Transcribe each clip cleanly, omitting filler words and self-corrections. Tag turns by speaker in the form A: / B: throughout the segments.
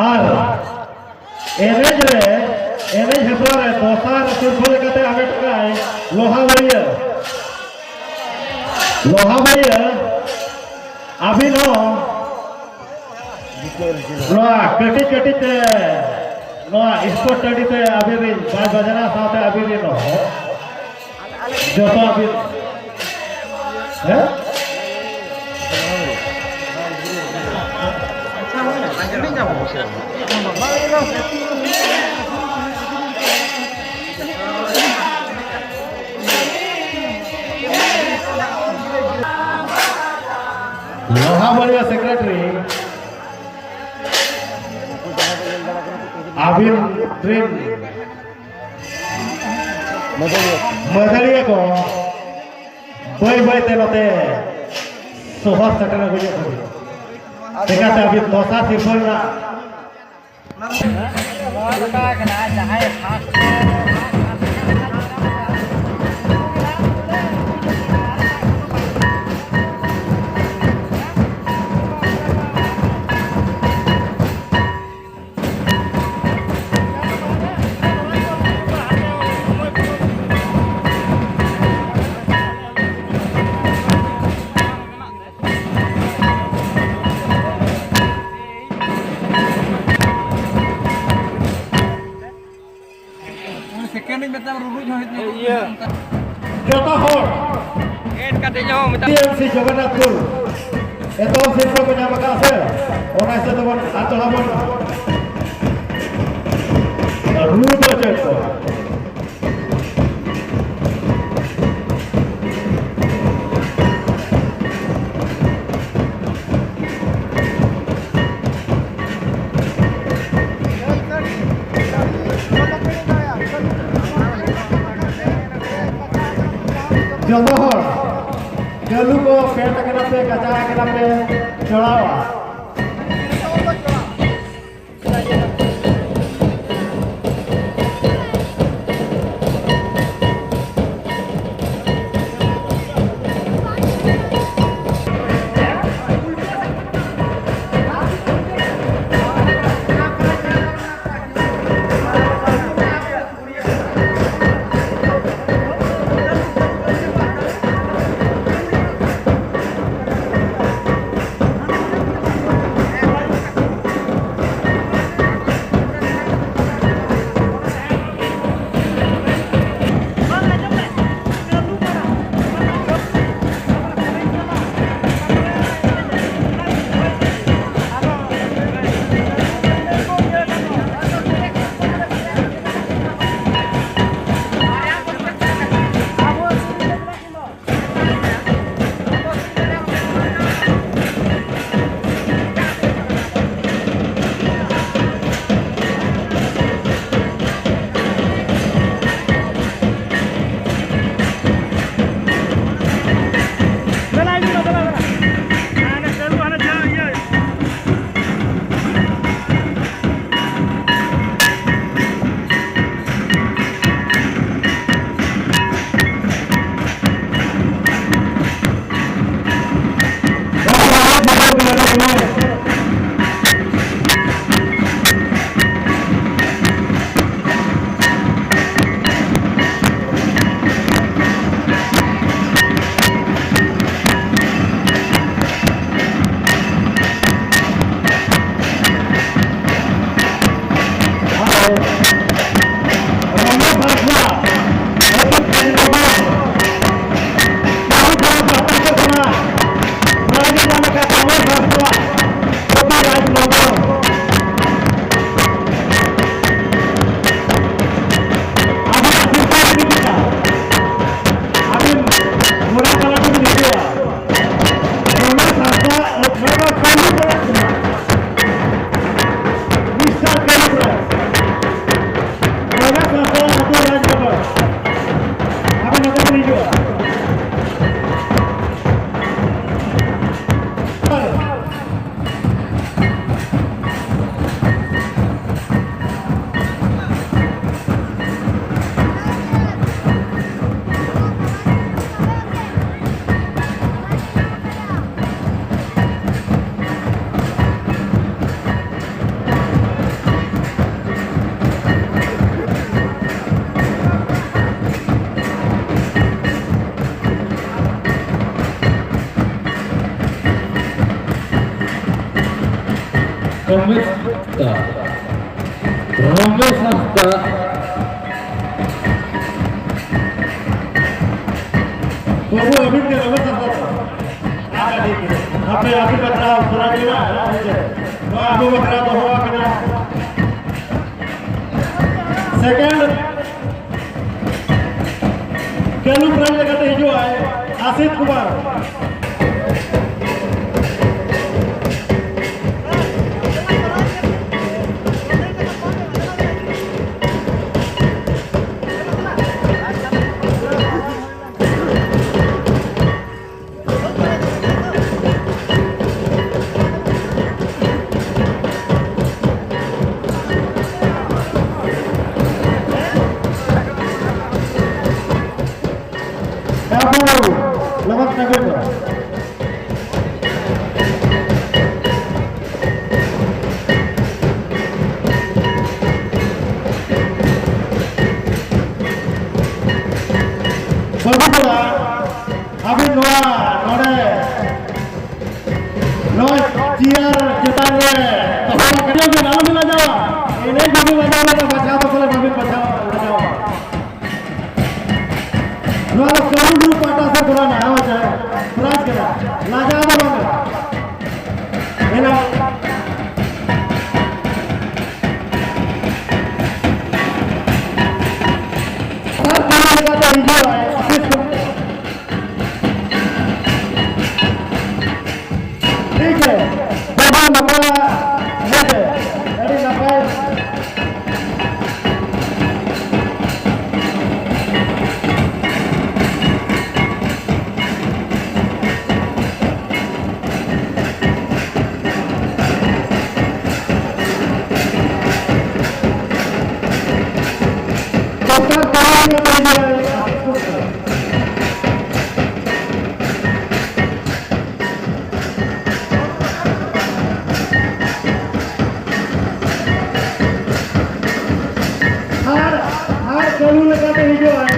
A: আর এনএজ রে এনএজ হেপরে দসার সুরফল কাতে আগে টাকায় লোহা বাইয়া আবিন নোয়া কটি কটিতে নোয়া স্পোর্ট টাডিতে আবিরিন বাই বাজনা সাথে আবিরিন যত আবির হ্যাঁ लोहाबाड़िया सेक्रेटरी आबिर ड्रीम मदलिया को बाय बाय तेनोते सोहर सटना गुजे करी देखाते अभी दोसा सिर्फल ना Johar TMC Jagannathpur itu siswa penyamakan saya orang setelah atau lawan rudo cekko Johar Jalu ko peta kenapa kaca kenapa colawa
B: Rame Santa
A: Babu अभी के रमे सकता आगे देखिए आपने अभी बता पूरा दिया तो आपको बता तो होगा कि ना सेकंड केलू प्राइज लगाते ही जो आए Asif Kumar Lawan Nagel. Bagus pula. Abi Noa ciar cetannya. Tahun kerja ke dalam bila Jawa. Ini babi baca apa apa kalau babi baca Jawa. Noa kalau dulu patah se Quran आवाज है प्राज करा लाजवाब होगा है ना सर काम लगाता है जो है ठीक है बाबा नंबर है अरे नंबर Kalau लगाते ही जो है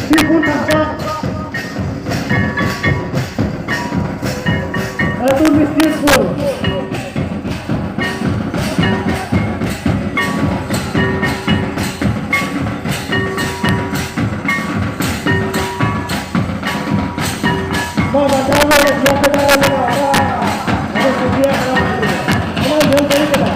A: सीफूड था itu mistis full mau baca apa ya siapa tahu ada sedia kalau jauh dari kita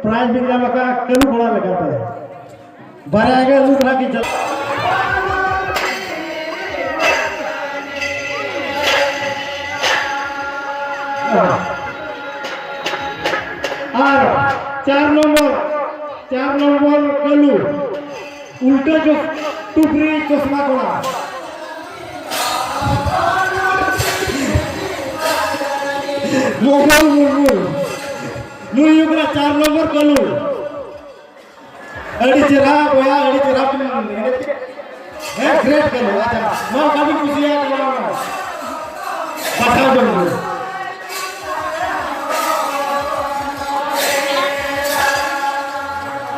A: prize मिल जाने का कलू घोड़ा लगाता है बराएगा लूट रहा की जल और 4 नंबर कलू उल्टा जो टुकड़ी चश्मा घोड़ा Mughal Lu yuk kena 4 nomor kalau Adi cerah boya adi cerah pun great kalau aja mau kami kusia kalau pasal dulu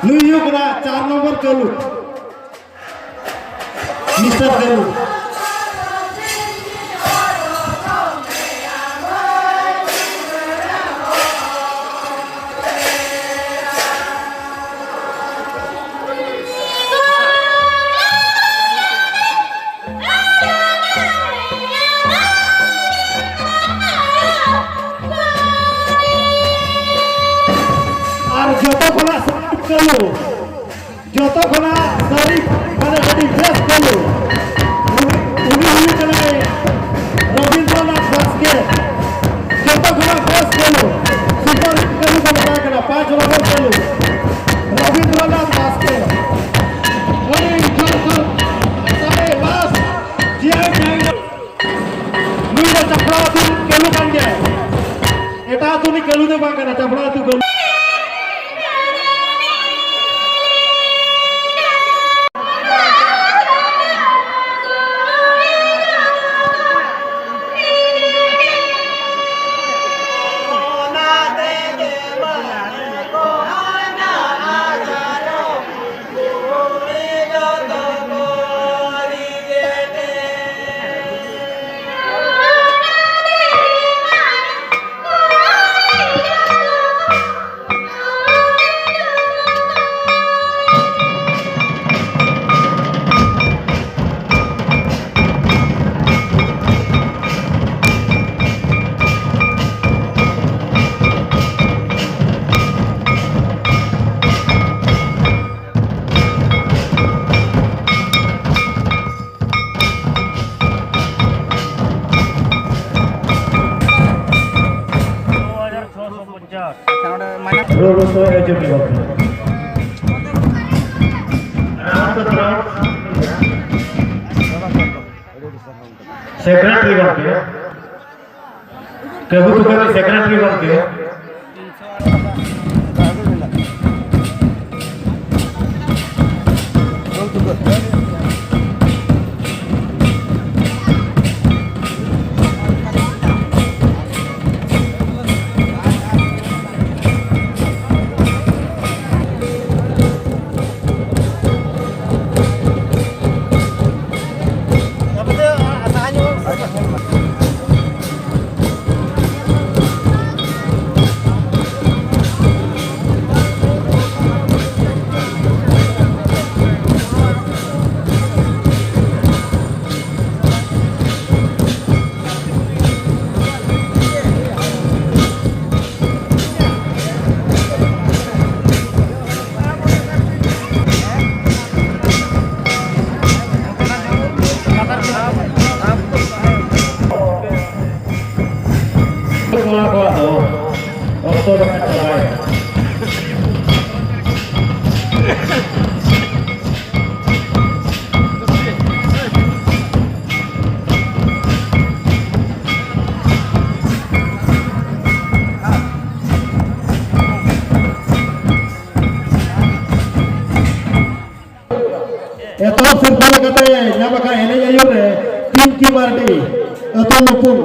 A: lu yuk kena 4 nomor kalau Mister kalau Kalu joto khona sari mane jadi best kalu uni uni kalai Rabindranath Baske joto khona best kalu super kalu ko bata kena 5 number kalu Rabindranath Baske ori joto sampai last dia naik nui da chapra tu kalu kan dia eta tu ni kalu de bang kena chapra tu kalu Rosso aja di waktu. Secretary waktu. Kebutuhan secretary waktu. Ito Santali katanya nyamaka ini ayun tim kimardi atau lupung